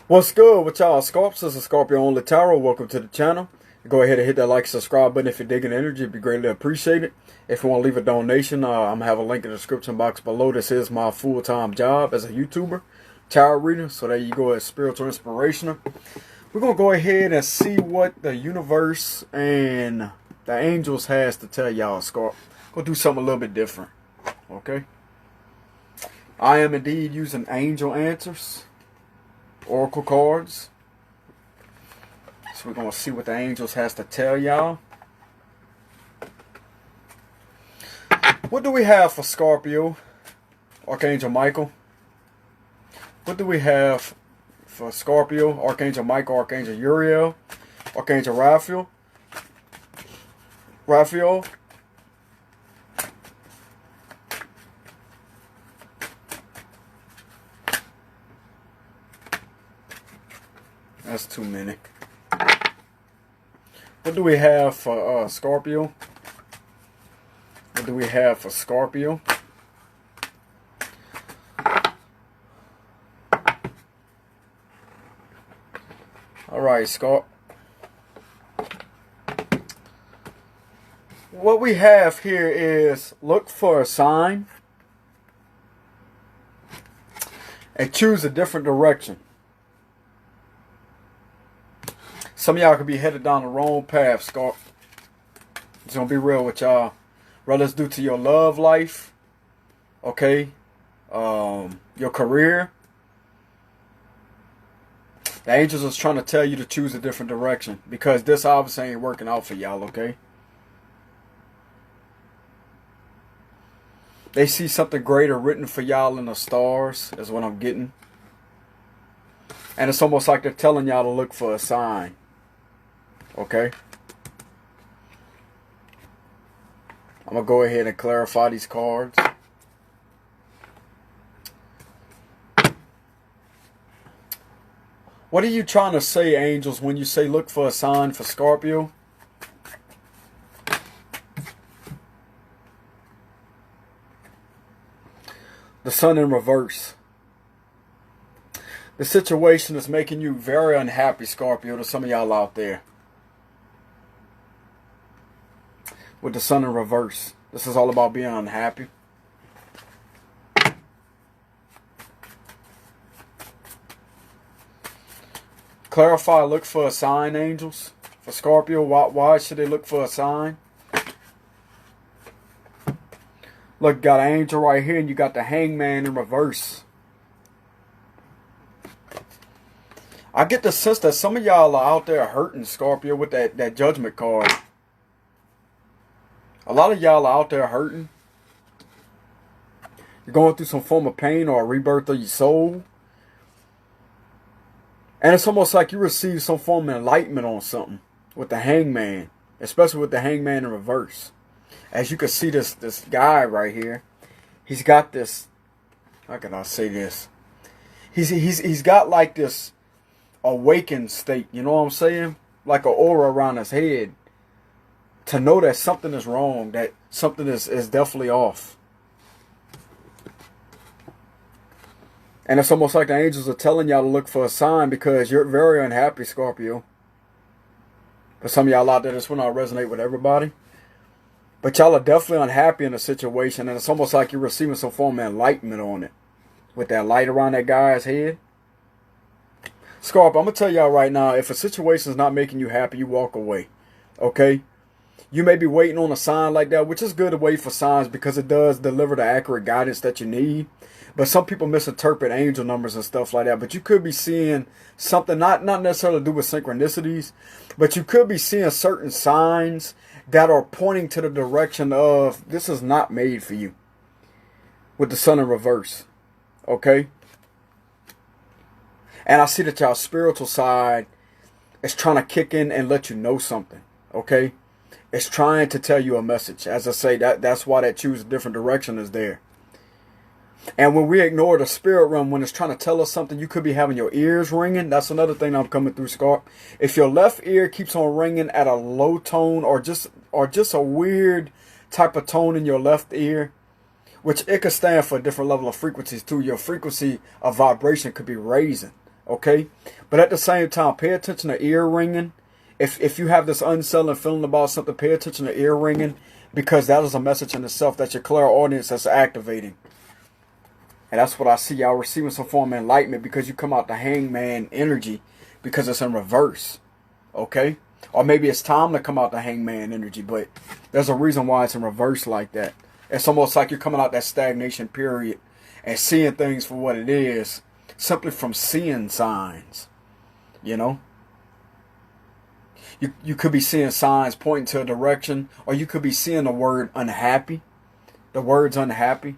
What's good with y'all, Scorps? This is Scorpio only Tarot. Welcome to the channel. Go ahead and hit that like, subscribe button if you're digging the energy. It'd be greatly appreciated. If you want to leave a donation, I'm going to have a link in the description box below. This is my full-time job as a YouTuber, tarot reader. So there you go, as spiritual inspirational. We're going to go ahead and see what the universe and the angels has to tell y'all, Scorp. Go do something a little bit different, okay? I am indeed using angel answers. Oracle cards. So we're going to see what the angels has to tell y'all. What do we have for Scorpio? Archangel Michael. What do we have for Scorpio? Archangel Michael, Archangel Uriel, Archangel Raphael. That's too many. What do we have for Scorpio? What do we have for Scorpio? Alright, Scorp. What we have here is look for a sign and choose a different direction. Some of y'all could be headed down the wrong path, Scorp. Just gonna be real with y'all. Whether it's due to your love life, okay, your career. The angels is trying to tell you to choose a different direction because this obviously ain't working out for y'all, okay? They see something greater written for y'all in the stars, is what I'm getting. And it's almost like they're telling y'all to look for a sign. Okay. I'm going to go ahead and clarify these cards. What are you trying to say, angels, when you say look for a sign for Scorpio? The sun in reverse. The situation is making you very unhappy, Scorpio, to some of y'all out there. With the sun in reverse. This is all about being unhappy. Clarify, look for a sign, angels. For Scorpio, why should they look for a sign? Look, you got an angel right here and you got the hangman in reverse. I get the sense that some of y'all are out there hurting, Scorpio, with that judgment card. A lot of y'all are out there hurting. You're going through some form of pain or a rebirth of your soul. And it's almost like you received some form of enlightenment on something with the hangman. Especially with the hangman in reverse. As you can see, this guy right here. He's got this... How can I say this? He's got like this awakened state. You know what I'm saying? Like an aura around his head. To know that something is wrong, that something is definitely off. And it's almost like the angels are telling y'all to look for a sign because you're very unhappy, Scorpio. For some of y'all out there, this will not resonate with everybody. But y'all are definitely unhappy in the situation, and it's almost like you're receiving some form of enlightenment on it. With that light around that guy's head. Scorpio, I'm going to tell y'all right now, if a situation is not making you happy, you walk away. Okay? You may be waiting on a sign like that, which is good to wait for signs because it does deliver the accurate guidance that you need. But some people misinterpret angel numbers and stuff like that. But you could be seeing something, not necessarily to do with synchronicities, but you could be seeing certain signs that are pointing to the direction of this is not made for you. With the sun in reverse. Okay? And I see that y'all spiritual side is trying to kick in and let you know something. Okay? It's trying to tell you a message. As I say, that's why that choose a different direction is there. And when we ignore the spirit realm, when it's trying to tell us something, you could be having your ears ringing. That's another thing I'm coming through, Scarp. If your left ear keeps on ringing at a low tone or just a weird type of tone in your left ear, which it could stand for a different level of frequencies too. Your frequency of vibration could be raising. Okay? But at the same time, pay attention to ear ringing. If you have this unsettling feeling about something, pay attention to ear ringing, because that is a message in itself that your clairaudience is activating. And that's what I see. Y'all receiving some form of enlightenment because you come out the hangman energy because it's in reverse. Okay? Or maybe it's time to come out the hangman energy, but there's a reason why it's in reverse like that. It's almost like you're coming out that stagnation period and seeing things for what it is, simply from seeing signs. You know? You could be seeing signs pointing to a direction, or you could be seeing the word unhappy. The word's unhappy.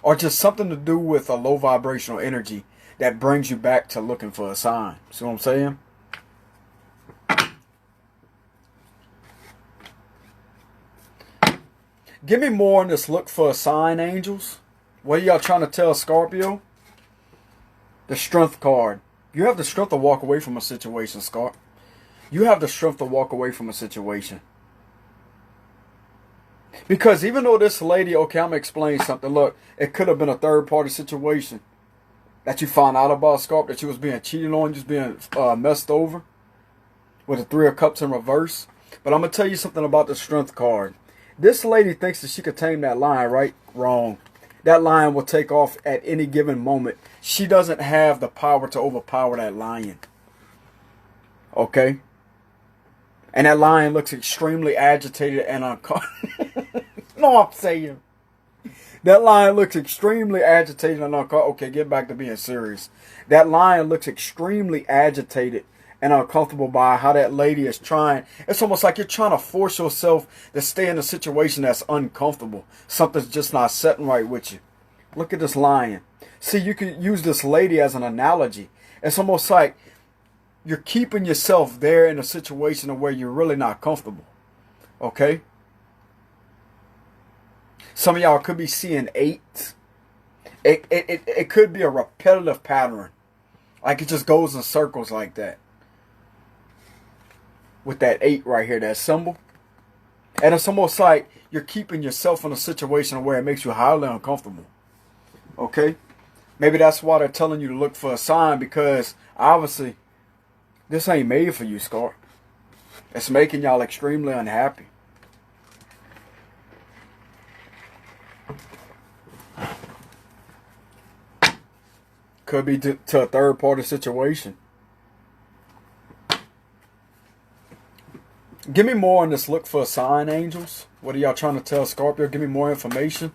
Or just something to do with a low vibrational energy that brings you back to looking for a sign. See what I'm saying? Give me more on this look for a sign, angels. What are y'all trying to tell Scorpio? The strength card. You have the strength to walk away from a situation, Scorp. You have the strength to walk away from a situation. Because even though this lady, okay, I'm going to explain something. Look, it could have been a third party situation that you found out about, Scorp, that you was being cheated on, just being messed over with the Three of Cups in reverse. But I'm going to tell you something about the strength card. This lady thinks that she could tame that lion, right? Wrong. That lion will take off at any given moment. She doesn't have the power to overpower that lion. Okay? And that lion looks extremely agitated and uncomfortable. No, I'm saying. That lion looks extremely agitated and uncomfortable. Okay, get back to being serious. That lion looks extremely agitated and uncomfortable by how that lady is trying. It's almost like you're trying to force yourself to stay in a situation that's uncomfortable. Something's just not setting right with you. Look at this lion. See, you can use this lady as an analogy. It's almost like you're keeping yourself there in a situation where you're really not comfortable. Okay? Some of y'all could be seeing 8. It could be a repetitive pattern. Like it just goes in circles like that. With that 8 right here, that symbol. And it's almost like you're keeping yourself in a situation where it makes you highly uncomfortable. Okay? Maybe that's why they're telling you to look for a sign, because obviously this ain't made for you, Scar. It's making y'all extremely unhappy. Could be to a third party situation. Give me more on this look for a sign, angels. What are y'all trying to tell Scorpio? Give me more information.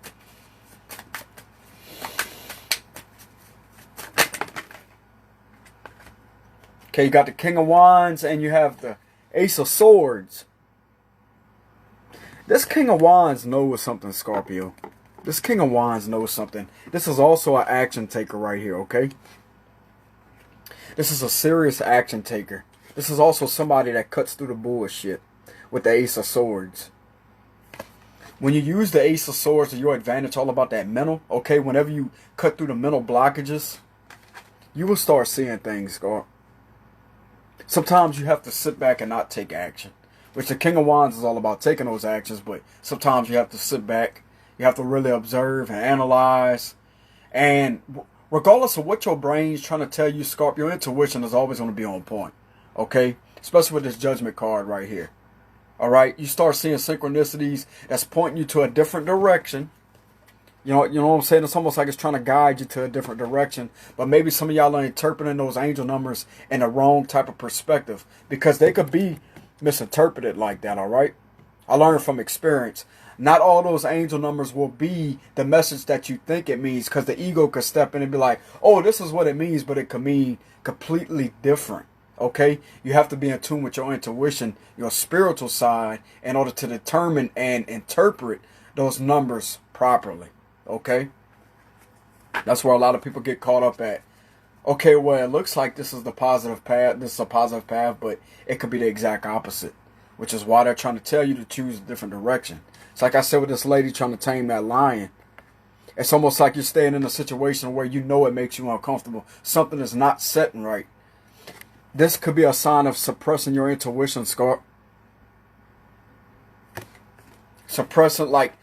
Okay, you got the King of Wands and you have the Ace of Swords. This King of Wands knows something, Scorpio. This King of Wands knows something. This is also an action taker right here, okay? This is a serious action taker. This is also somebody that cuts through the bullshit with the Ace of Swords. When you use the Ace of Swords to your advantage, all about that mental, okay? Whenever you cut through the mental blockages, you will start seeing things, Scorp. Sometimes you have to sit back and not take action. Which the King of Wands is all about taking those actions, but sometimes you have to sit back. You have to really observe and analyze. And regardless of what your brain's trying to tell you, Scorpio, your intuition is always going to be on point. Okay? Especially with this Judgment card right here. Alright? You start seeing synchronicities that's pointing you to a different direction. You know what I'm saying? It's almost like it's trying to guide you to a different direction. But maybe some of y'all are interpreting those angel numbers in the wrong type of perspective. Because they could be misinterpreted like that, alright? I learned from experience. Not all those angel numbers will be the message that you think it means. Because the ego could step in and be like, oh, this is what it means. But it could mean completely different. Okay? You have to be in tune with your intuition, your spiritual side, in order to determine and interpret those numbers properly. Okay? That's where a lot of people get caught up at. Okay, well, it looks like this is the positive path. This is a positive path, but it could be the exact opposite. Which is why they're trying to tell you to choose a different direction. It's like I said with this lady trying to tame that lion. It's almost like you're staying in a situation where you know it makes you uncomfortable. Something is not setting right. This could be a sign of suppressing your intuition, Scarp. Suppressing, like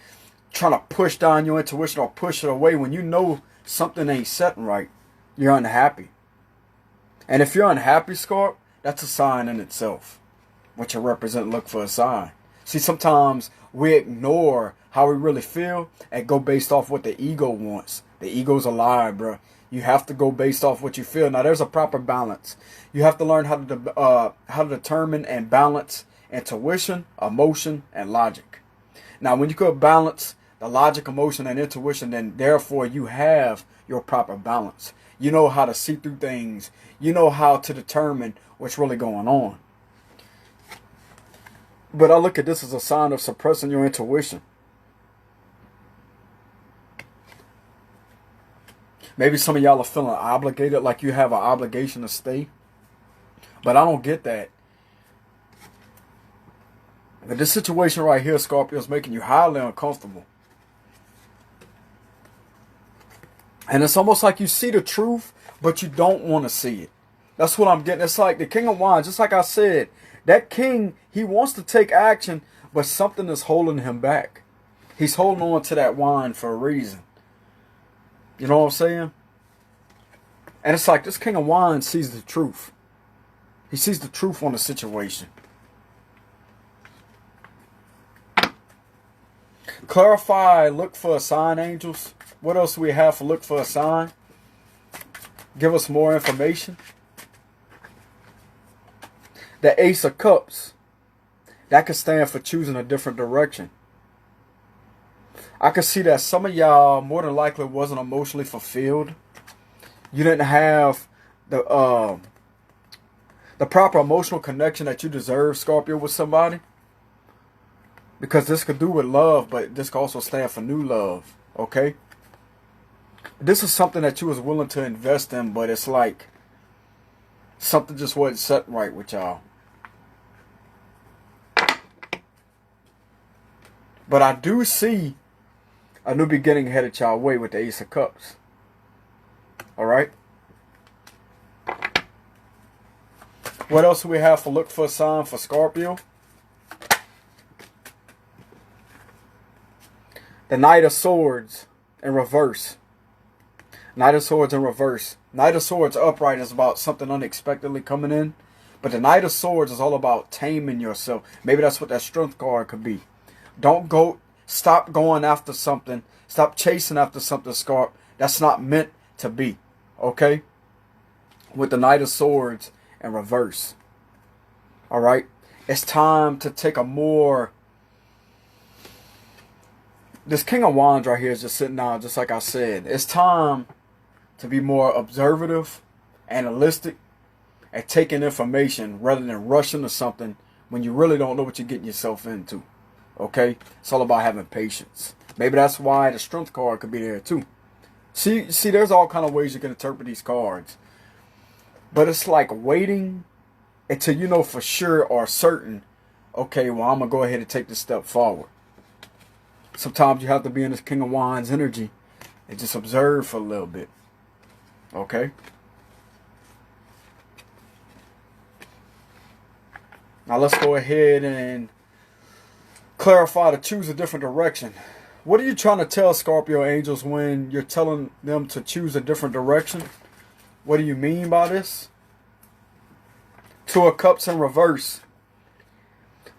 trying to push down your intuition or push it away when you know something ain't setting right. You're unhappy. And if you're unhappy, Scorp, that's a sign in itself. What you represent, look for a sign. See, sometimes we ignore how we really feel and go based off what the ego wants. The ego's a lie, bro. You have to go based off what you feel. Now, there's a proper balance. You have to learn how to determine and balance intuition, emotion, and logic. Now, when you could balance the logic, emotion, and intuition, then therefore you have your proper balance. You know how to see through things. You know how to determine what's really going on. But I look at this as a sign of suppressing your intuition. Maybe some of y'all are feeling obligated, like you have an obligation to stay. But I don't get that. But this situation right here, Scorpio, is making you highly uncomfortable. And it's almost like you see the truth, but you don't want to see it. That's what I'm getting. It's like the King of Wands, just like I said. That king, he wants to take action, but something is holding him back. He's holding on to that wand for a reason. You know what I'm saying? And it's like this King of Wands sees the truth. He sees the truth on the situation. Clarify, look for a sign, angels. What else do we have for look for a sign? Give us more information. The Ace of Cups. That could stand for choosing a different direction. I could see that some of y'all more than likely wasn't emotionally fulfilled. You didn't have the proper emotional connection that you deserve, Scorpio, with somebody. Because this could do with love, but this could also stand for new love. Okay? This is something that you was willing to invest in, but it's like something just wasn't set right with y'all. But I do see a new beginning headed y'all way with the Ace of Cups. Alright? What else do we have for look for a sign for Scorpio? The Knight of Swords in reverse. Knight of Swords in reverse. Knight of Swords upright is about something unexpectedly coming in. But the Knight of Swords is all about taming yourself. Maybe that's what that Strength card could be. Stop going after something. Stop chasing after something, Scorp. That's not meant to be. Okay? With the Knight of Swords in reverse. Alright? It's time to take a more... This King of Wands right here is just sitting down, just like I said. It's time to be more observative, analytic, and taking information rather than rushing to something when you really don't know what you're getting yourself into. Okay? It's all about having patience. Maybe that's why the Strength card could be there too. See, there's all kind of ways you can interpret these cards. But it's like waiting until you know for sure or certain, okay, well, I'm going to go ahead and take this step forward. Sometimes you have to be in this King of Wands energy and just observe for a little bit. Okay? Now let's go ahead and clarify to choose a different direction. What are you trying to tell Scorpio angels when you're telling them to choose a different direction? What do you mean by this? Two of Cups in reverse.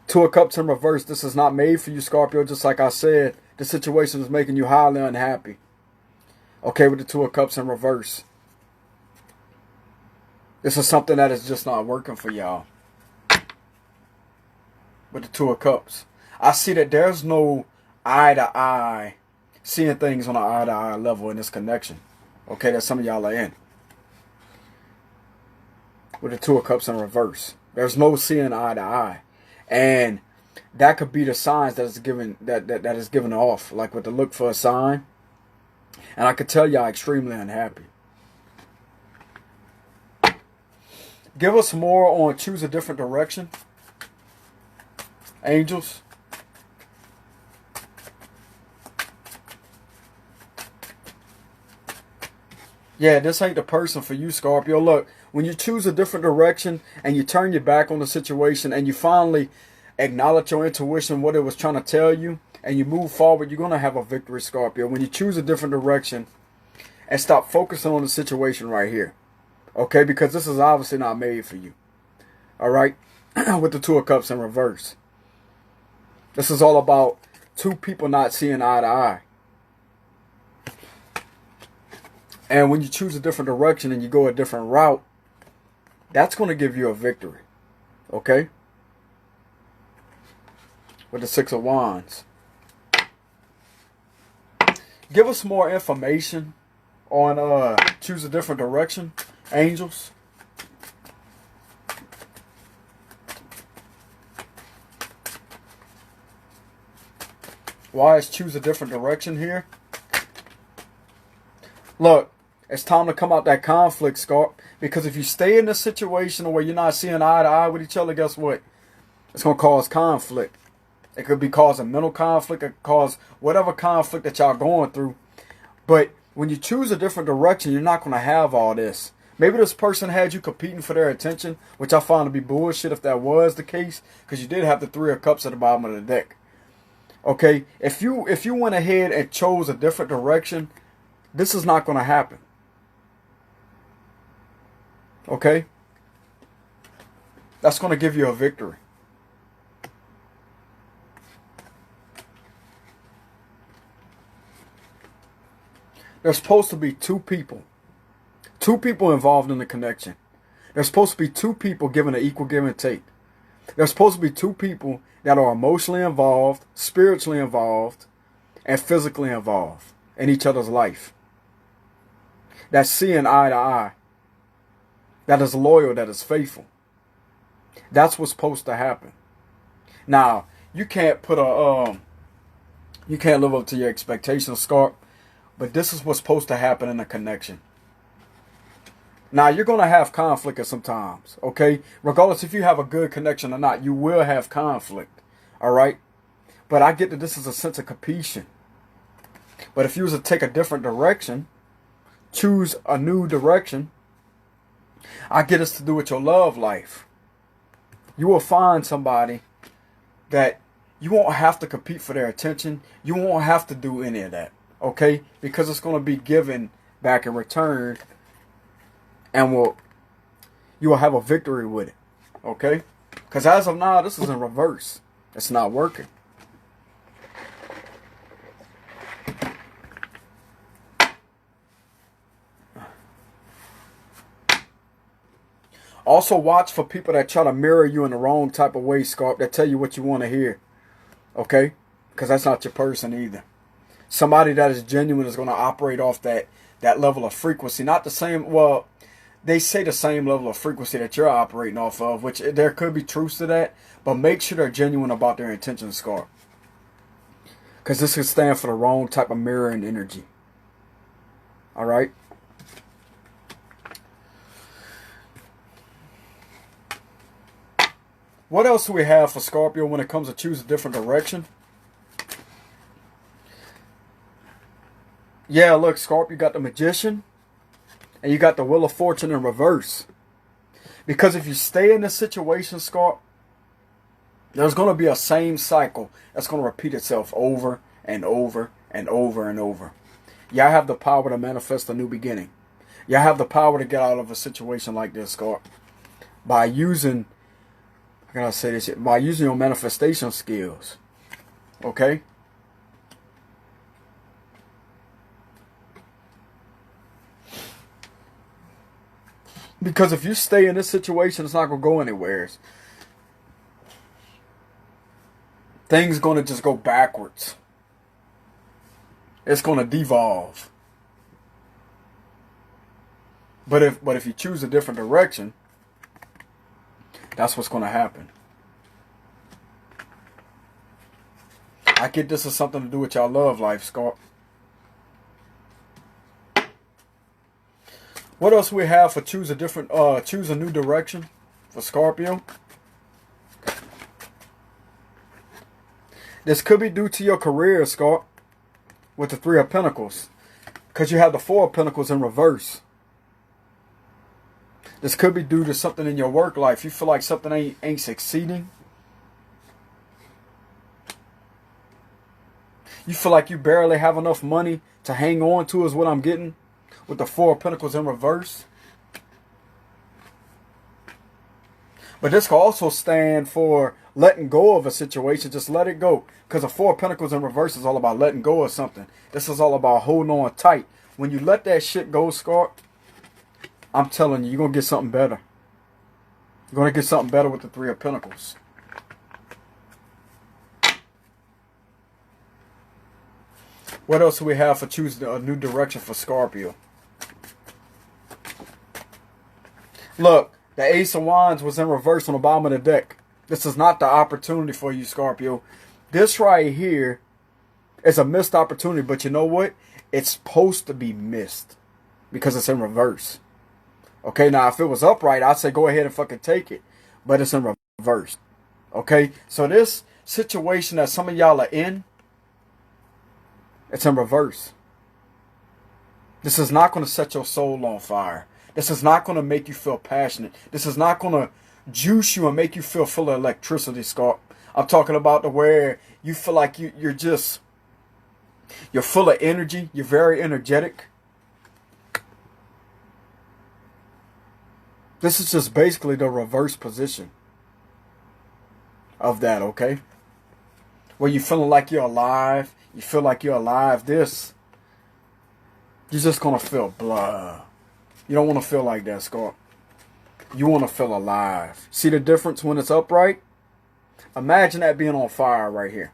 Two of Cups in reverse. This is not made for you, Scorpio. Just like I said, the situation is making you highly unhappy. Okay, with the Two of Cups in reverse. This is something that is just not working for y'all. With the Two of Cups. I see that there's no eye-to-eye, seeing things on an eye-to-eye level in this connection. Okay, that some of y'all are in. With the Two of Cups in reverse. There's no seeing eye-to-eye. And that could be the signs that is given that is given off, like with the look for a sign. And I could tell y'all extremely unhappy. Give us more on choose a different direction, angels. Yeah, this ain't the person for you, Scorpio. Look, when you choose a different direction and you turn your back on the situation and you finally acknowledge your intuition, what it was trying to tell you, and you move forward, you're going to have a victory, Scorpio. When you choose a different direction and stop focusing on the situation right here. Okay, because this is obviously not made for you. All right, with the Two of Cups in reverse. This is all about two people not seeing eye to eye. And when you choose a different direction and you go a different route, that's going to give you a victory. Okay? With the Six of Wands. Give us more information on choose a different direction, angels. Why is choose a different direction here? Look, it's time to come out that conflict, Scorp. Because if you stay in this situation where you're not seeing eye to eye with each other, guess what? It's going to cause conflict. It could be causing mental conflict. It could cause whatever conflict that y'all going through. But when you choose a different direction, you're not going to have all this. Maybe this person had you competing for their attention, which I find to be bullshit if that was the case. Because you did have the Three of Cups at the bottom of the deck. Okay, if you went ahead and chose a different direction, this is not going to happen. Okay? That's going to give you a victory. There's supposed to be two people involved in the connection. There's supposed to be two people giving an equal give and take. There's supposed to be two people that are emotionally involved, spiritually involved, and physically involved in each other's life. That's seeing eye to eye. That is loyal, that is faithful. That's what's supposed to happen. Now, you can't you can't live up to your expectations, Scarp, but this is what's supposed to happen in a connection. Now, you're going to have conflict at some times, okay? Regardless if you have a good connection or not, you will have conflict, all right? But I get that this is a sense of completion. But if you was to take a different direction, choose a new direction, I get us to do with your love life. You will find somebody that you won't have to compete for their attention. You won't have to do any of that, okay? Because it's going to be given back in return. And you will have a victory with it. Okay? Because as of now, this is in reverse. It's not working. Also watch for people that try to mirror you in the wrong type of way, Scarp, that tell you what you want to hear. Okay? Because that's not your person either. Somebody that is genuine is going to operate off that level of frequency. Not the same, well, they say the same level of frequency that you're operating off of, which there could be truths to that, but make sure they're genuine about their intentions, Scarp. Because this could stand for the wrong type of mirroring energy. Alright? What else do we have for Scorpio when it comes to choose a different direction? Yeah, look, Scorpio, you got the Magician. And you got the Wheel of Fortune in reverse. Because if you stay in this situation, Scarp, there's going to be a same cycle that's going to repeat itself over and over and over and over. Y'all have the power to manifest a new beginning. Y'all have the power to get out of a situation like this, Scarp. By using, how can I say this? By using your manifestation skills. Okay? Because if you stay in this situation, it's not going to go anywhere. Things going to just go backwards. It's going to devolve. But if you choose a different direction, that's what's going to happen. I get this is something to do with y'all love life, Scarp. What else we have for choose a new direction for Scorpio? This could be due to your career, Scorp, with the Three of Pentacles, because you have the Four of Pentacles in reverse. This could be due to something in your work life. You feel like something ain't succeeding. You feel like you barely have enough money to hang on to is what I'm getting. With the Four of Pentacles in reverse. But this can also stand for letting go of a situation. Just let it go. Because the Four of Pentacles in reverse is all about letting go of something. This is all about holding on tight. When you let that shit go, Scorp, I'm telling you, you're going to get something better. You're going to get something better with the Three of Pentacles. What else do we have for choosing a new direction for Scorpio? Look, the Ace of Wands was in reverse on the bottom of the deck. This is not the opportunity for you, Scorpio. This right here is a missed opportunity, but you know what? It's supposed to be missed because it's in reverse. Okay, now if it was upright, I'd say go ahead and fucking take it. But it's in reverse. Okay, so this situation that some of y'all are in, it's in reverse. This is not going to set your soul on fire. This is not going to make you feel passionate. This is not going to juice you and make you feel full of electricity, Scorp. I'm talking about the where you feel like you're full of energy. You're very energetic. This is just basically the reverse position of that, okay? Where you're feeling like you're alive. You feel like you're alive. This, you're just going to feel blah. You don't want to feel like that, Scorp. You want to feel alive. See the difference when it's upright? Imagine that being on fire right here.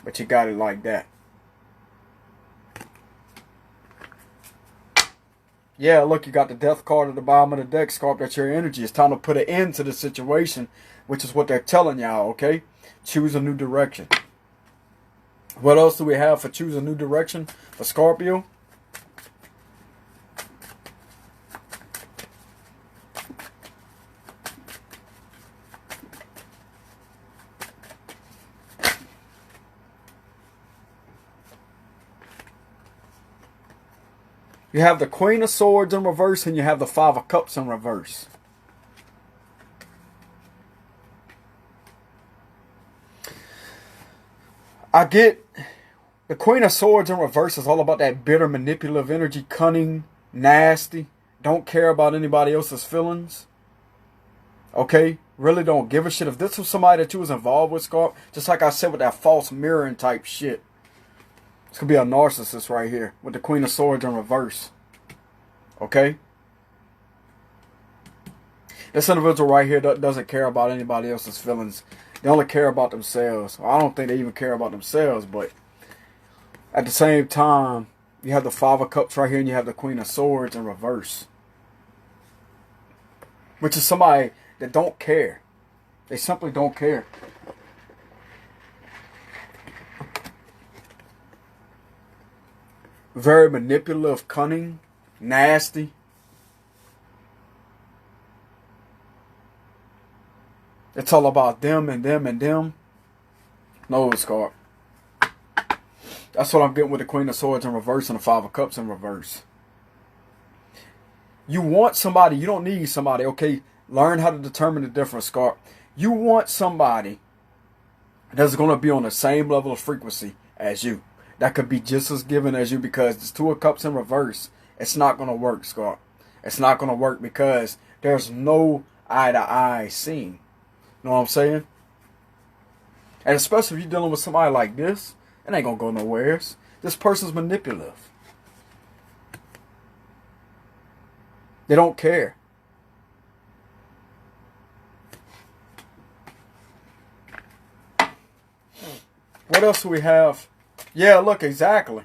But you got it like that. Yeah, look, you got the death card at the bottom of the deck, Scorp. That's your energy. It's time to put an end to the situation, which is what they're telling y'all, okay? Choose a new direction. What else do we have for choose a new direction for Scorpio? You have the Queen of Swords in reverse and you have the Five of Cups in reverse. I get the Queen of Swords in reverse is all about that bitter, manipulative energy, cunning, nasty, don't care about anybody else's feelings. Okay? Really don't give a shit. If this was somebody that you was involved with, Scorp, just like I said with that false mirroring type shit. This could be a narcissist right here with the Queen of Swords in reverse. Okay? This individual right here doesn't care about anybody else's feelings. They only care about themselves. Well, I don't think they even care about themselves, but at the same time, you have the Five of Cups right here and you have the Queen of Swords in reverse. Which is somebody that don't care. They simply don't care. Very manipulative, cunning, nasty. It's all about them and them and them. No, Scorp. That's what I'm getting with the Queen of Swords in reverse and the Five of Cups in reverse. You want somebody, you don't need somebody, okay? Learn how to determine the difference, Scorp. You want somebody that's going to be on the same level of frequency as you. That could be just as given as you, because this Two of Cups in reverse, it's not going to work, Scorp. It's not going to work because there's no eye-to-eye seeing. You know what I'm saying? And especially if you're dealing with somebody like this, it ain't going to go nowhere. This person's manipulative. They don't care. What else do we have? Yeah, look, exactly.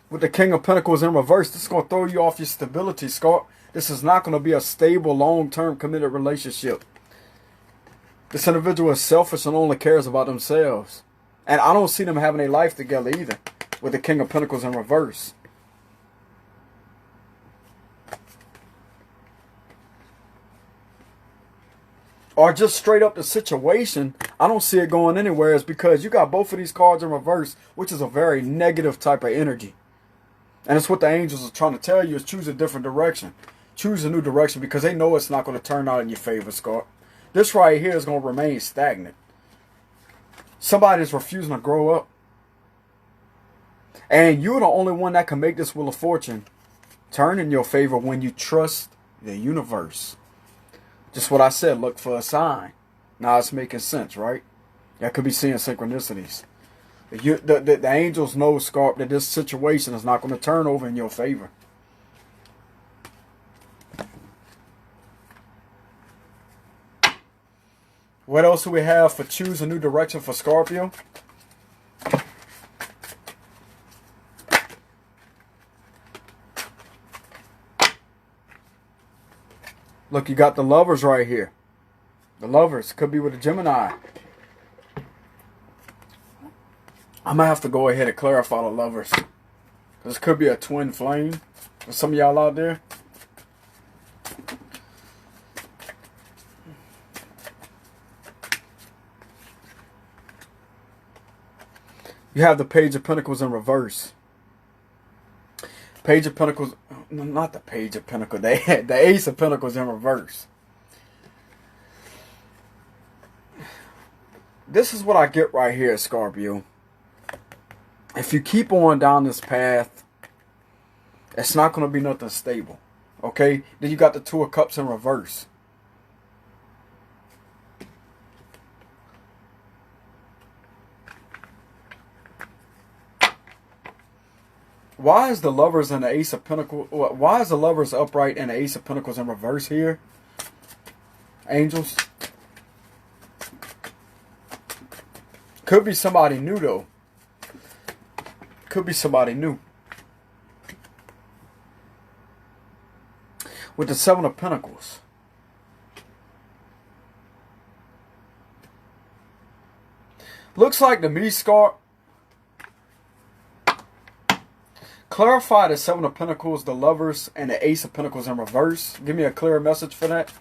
With the King of Pentacles in reverse, this is going to throw you off your stability, Scorp. This is not going to be a stable, long-term committed relationship. This individual is selfish and only cares about themselves. And I don't see them having a life together either, with the King of Pentacles in reverse. Or just straight up the situation, I don't see it going anywhere. It's because you got both of these cards in reverse, which is a very negative type of energy. And it's what the angels are trying to tell you, is choose a different direction. Choose a new direction, because they know it's not going to turn out in your favor, Scorp. This right here is going to remain stagnant. Somebody is refusing to grow up. And you're the only one that can make this Wheel of Fortune turn in your favor when you trust the universe. Just what I said, look for a sign. Now it's making sense, right? I could be seeing synchronicities. The angels know, Scarp, that this situation is not going to turn over in your favor. What else do we have for choose a new direction for Scorpio? Look, you got the Lovers right here. The Lovers could be with a Gemini. I'm going to have to go ahead and clarify the Lovers. This could be a twin flame for some of y'all out there. You have the Page of Pentacles in reverse. Page of Pentacles, no, not the Page of Pentacles, the Ace of Pentacles in reverse. This is what I get right here, Scorpio. If you keep on down this path, it's not going to be nothing stable. Okay? Then you got the Two of Cups in reverse. Why is the Lovers and the Ace of Pentacles? Why is the Lovers upright and the Ace of Pentacles in reverse here? Angels. Could be somebody new though. Could be somebody new. With the Seven of Pentacles. Looks like to me, Scar. Clarify the Seven of Pentacles, the Lovers, and the Ace of Pentacles in reverse. Give me a clear message for that.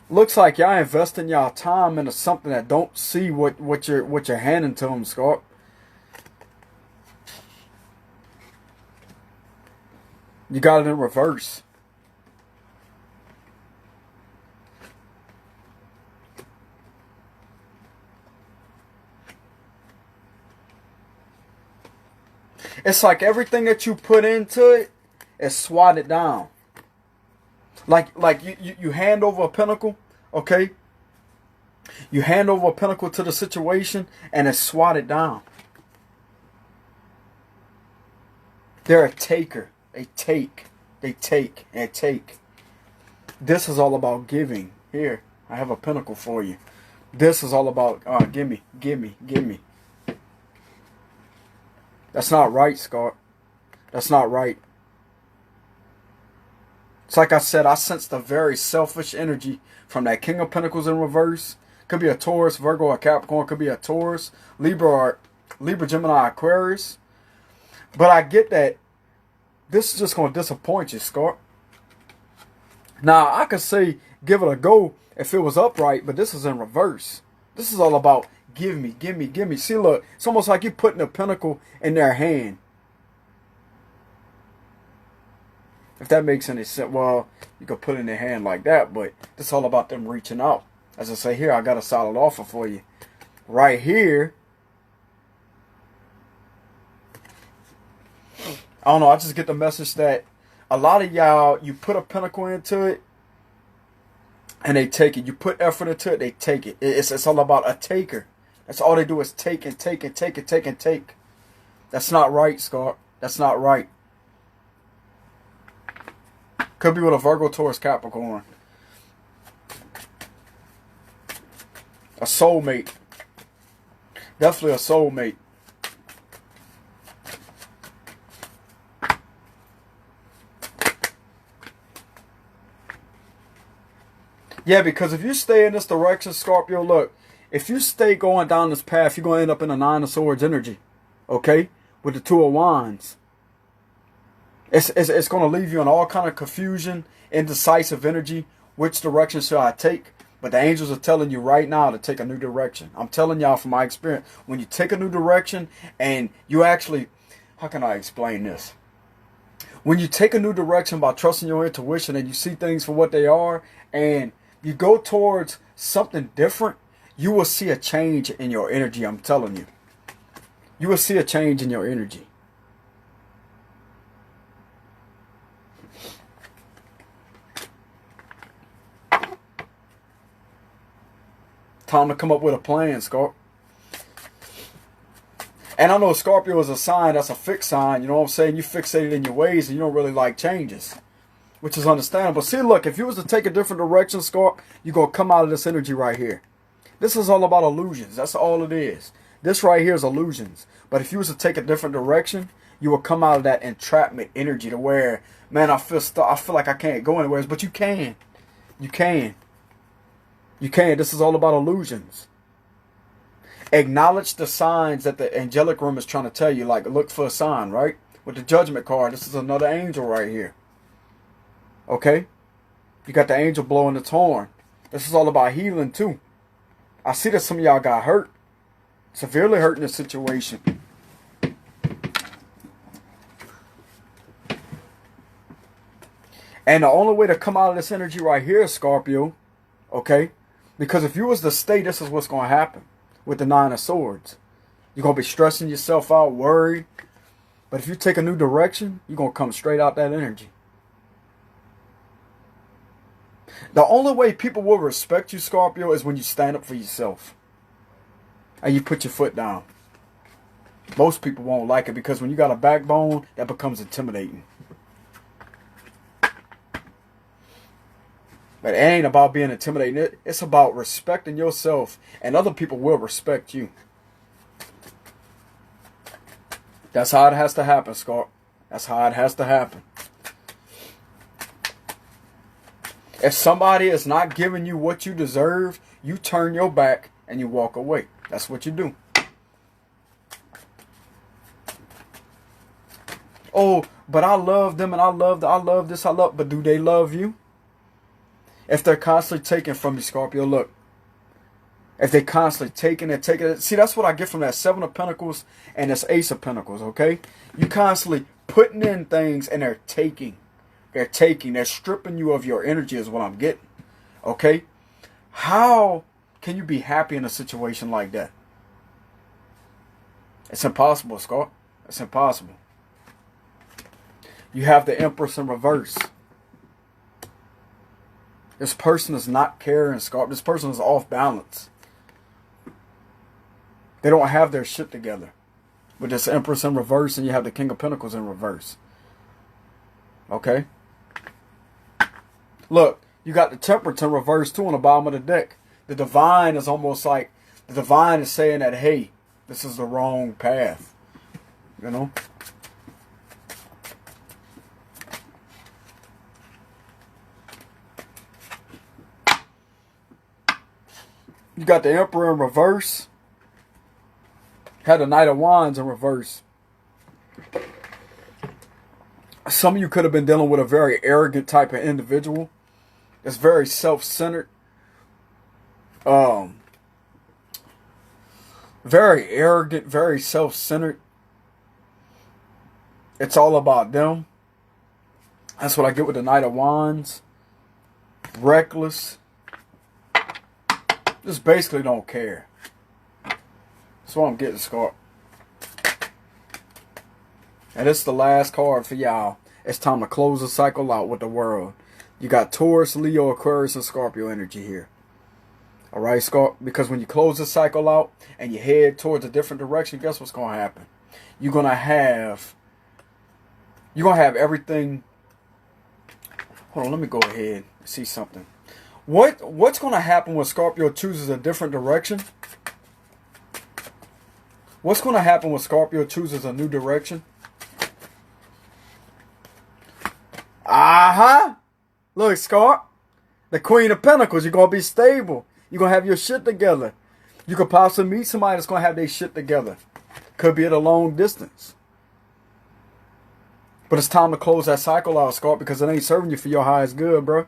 Looks like y'all investing y'all time into something that don't see what you're handing to them, Scarp. You got it in reverse. It's like everything that you put into it is swatted down. Like you hand over a pentacle, okay? You hand over a pentacle to the situation and it's swatted down. They're a taker. They take. They take and take. This is all about giving. Here, I have a pentacle for you. This is all about gimme, gimme, gimme. That's not right, Scott. That's not right. It's like I said, I sensed a very selfish energy from that King of Pentacles in reverse. Could be a Taurus, Virgo, or Capricorn. Could be a Taurus, Libra, Gemini, Aquarius. But I get that this is just going to disappoint you, Scott. Now, I could say give it a go if it was upright, but this is in reverse. This is all about give me, give me, give me. See, look, it's almost like you're putting a pentacle in their hand. If that makes any sense, well, you could put it in their hand like that, but it's all about them reaching out. As I say here, I got a solid offer for you. Right here, I don't know, I just get the message that a lot of y'all, you put a pentacle into it, and they take it. You put effort into it, they take it. It's all about a taker. That's all they do is take and take and take and take and take. That's not right, Scott. That's not right. Could be with a Virgo, Taurus, Capricorn. A soulmate. Definitely a soulmate. Yeah, because if you stay in this direction, Scorpio, look, if you stay going down this path, you're going to end up in a Nine of Swords energy. Okay? With the Two of Wands. It's going to leave you in all kind of confusion, indecisive energy. Which direction should I take? But the angels are telling you right now to take a new direction. I'm telling y'all from my experience, when you take a new direction and you actually, how can I explain this? When you take a new direction by trusting your intuition and you see things for what they are and you go towards something different, you will see a change in your energy, I'm telling you. you will see a change in your energy. Time to come up with a plan, Scorpio. And I know Scorpio is a sign that's a fixed sign. You know what I'm saying? You fixated in your ways and you don't really like changes, which is understandable. See, look, if you was to take a different direction, Scorp, you're going to come out of this energy right here. This is all about illusions. That's all it is. This right here is illusions. But if you was to take a different direction, you will come out of that entrapment energy to where, man, I feel like I can't go anywhere. But you can. You can. You can. This is all about illusions. Acknowledge the signs that the angelic realm is trying to tell you. Like, look for a sign, right? With the judgment card, this is another angel right here. Okay? You got the angel blowing its horn. This is all about healing, too. I see that some of y'all got hurt. Severely hurt in this situation. And the only way to come out of this energy right here, Scorpio, okay? Because if you was to stay, this is what's going to happen. With the 9 of Swords, you're going to be stressing yourself out, worried. But if you take a new direction, you're going to come straight out that energy. The only way people will respect you, Scorpio, is when you stand up for yourself. And you put your foot down. Most people won't like it because when you got a backbone, that becomes intimidating. But it ain't about being intimidating. It's about respecting yourself. And other people will respect you. That's how it has to happen, Scorp. That's how it has to happen. If somebody is not giving you what you deserve, you turn your back and you walk away. That's what you do. Oh, but I love them and I love this, but do they love you? If they're constantly taking from you, Scorpio, look. If they're constantly taking it. See, that's what I get from that 7 of Pentacles and this Ace of Pentacles, okay? You constantly putting in things and they're taking. They're stripping you of your energy is what I'm getting, okay? How can you be happy in a situation like that? It's impossible, Scorp. It's impossible. You have the Empress in reverse. This person is not caring, Scorp. This person is off balance. They don't have their shit together. With this Empress in reverse and you have the King of Pentacles in reverse. Okay? Look, you got the Temperance in reverse too on the bottom of the deck. The Divine is almost like, the Divine is saying that, hey, this is the wrong path. You know? You got the Emperor in reverse. Had the Knight of Wands in reverse. Some of you could have been dealing with a very arrogant type of individual. It's very self-centered. Very arrogant, very self-centered. It's all about them. That's what I get with the Knight of Wands. Reckless. Just basically don't care. That's what I'm getting, Scorp. And this is the last card for y'all. It's time to close the cycle out with the world. You got Taurus, Leo, Aquarius, and Scorpio energy here. Alright, Scorp? Because when you close the cycle out and you head towards a different direction, guess what's going to happen? You're going to have everything. Hold on, let me go ahead and see something. What's going to happen when Scorpio chooses a different direction? What's going to happen when Scorpio chooses a new direction? Look, Scorp. The Queen of Pentacles. You're going to be stable. You're going to have your shit together. You could possibly meet somebody that's going to have their shit together. Could be at a long distance. But it's time to close that cycle out, Scorp, because it ain't serving you for your highest good, bro.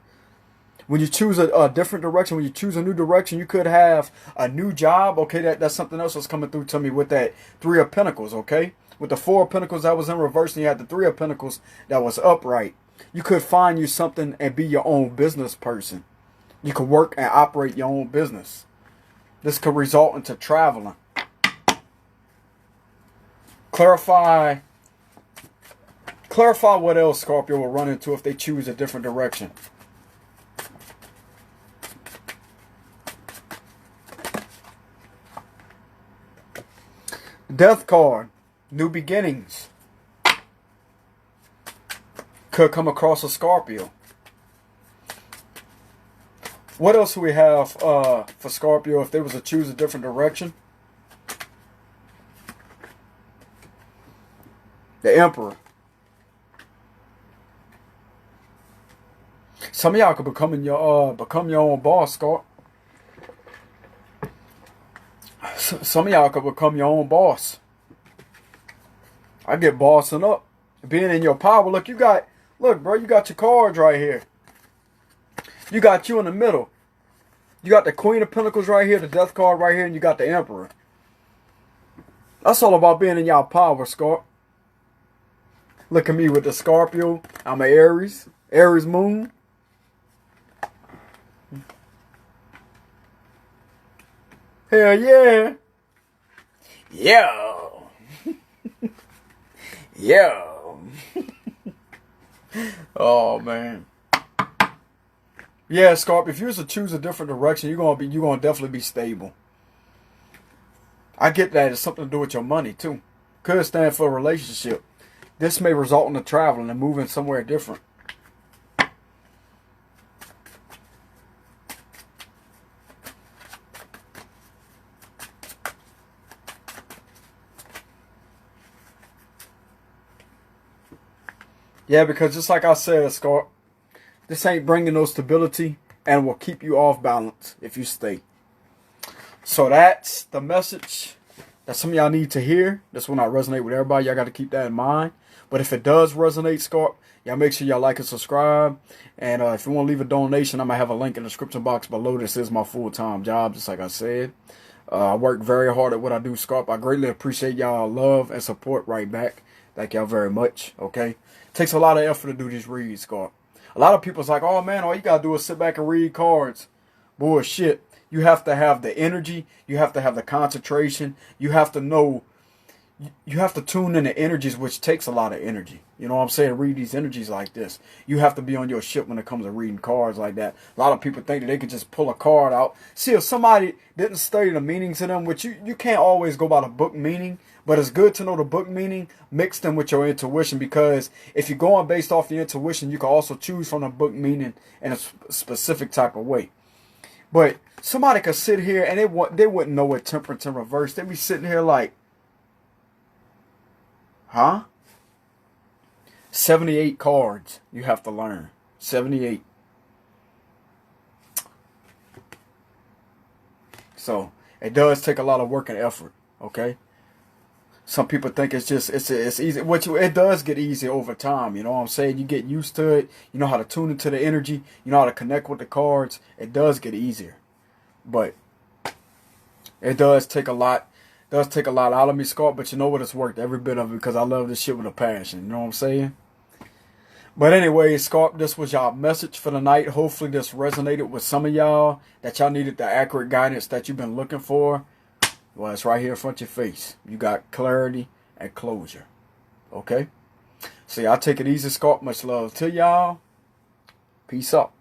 When you choose a different direction, when you choose a new direction, you could have a new job. Okay, that's something else that's coming through to me with that 3 of Pentacles, okay? With the 4 of Pentacles that was in reverse and you had the 3 of Pentacles that was upright. You could find you something and be your own business person. You could work and operate your own business. This could result into traveling. Clarify what else Scorpio will run into if they choose a different direction. Death card. New beginnings. Could come across a Scorpio. What else do we have for Scorpio if they was to choose a different direction? The Emperor. Some of y'all could become your own boss, Scorp. Some of y'all could become your own boss. I get bossing up. Being in your power. Look, bro, you got your cards right here. You got you in the middle. You got the Queen of Pentacles right here, the Death card right here, and you got the Emperor. That's all about being in y'all power, Scorp. Look at me with the Scorpio. I'm an Aries. Aries moon. Hell yeah. Yo. Yo. Oh man. Yeah, Scorp, if you was to choose a different direction, you're gonna definitely be stable. I get that it's something to do with your money too. Could stand for a relationship. This may result in a traveling and moving somewhere different. Yeah, because just like I said, Scorp, this ain't bringing no stability and will keep you off balance if you stay. So that's the message that some of y'all need to hear. This will not resonate with everybody. Y'all got to keep that in mind. But if it does resonate, Scorp, y'all make sure y'all like and subscribe. And if you want to leave a donation, I'm going to have a link in the description box below. This is my full-time job, just like I said. I work very hard at what I do, Scorp. I greatly appreciate y'all love and support right back. Thank y'all very much, okay? Takes a lot of effort to do these reads, Scorp. A lot of people's like, oh man, all you got to do is sit back and read cards. Bullshit. You have to have the energy. You have to have the concentration. You have to know. You have to tune in the energies, which takes a lot of energy. You know what I'm saying? Read these energies like this. You have to be on your ship when it comes to reading cards like that. A lot of people think that they can just pull a card out. See, if somebody didn't study the meanings of them, which you can't always go by the book meaning, but it's good to know the book meaning mixed in with your intuition, because if you're going based off the intuition, you can also choose from the book meaning in a specific type of way. But somebody could sit here and they wouldn't know what temperance in reverse. They'd be sitting here like, huh? 78 cards you have to learn. 78. So it does take a lot of work and effort, okay? Some people think it's easy. It does get easy over time, you know what I'm saying? You get used to it. You know how to tune into the energy. You know how to connect with the cards. It does get easier. But it does take a lot. Does take a lot out of me, Scorp, but you know what? It's worth every bit of it because I love this shit with a passion. You know what I'm saying? But anyway, Scorp, this was y'all message for the night. Hopefully this resonated with some of y'all, that y'all needed the accurate guidance that you've been looking for. Well, it's right here in front of your face. You got clarity and closure. Okay? So y'all take it easy, Scorp. Much love to y'all. Peace out.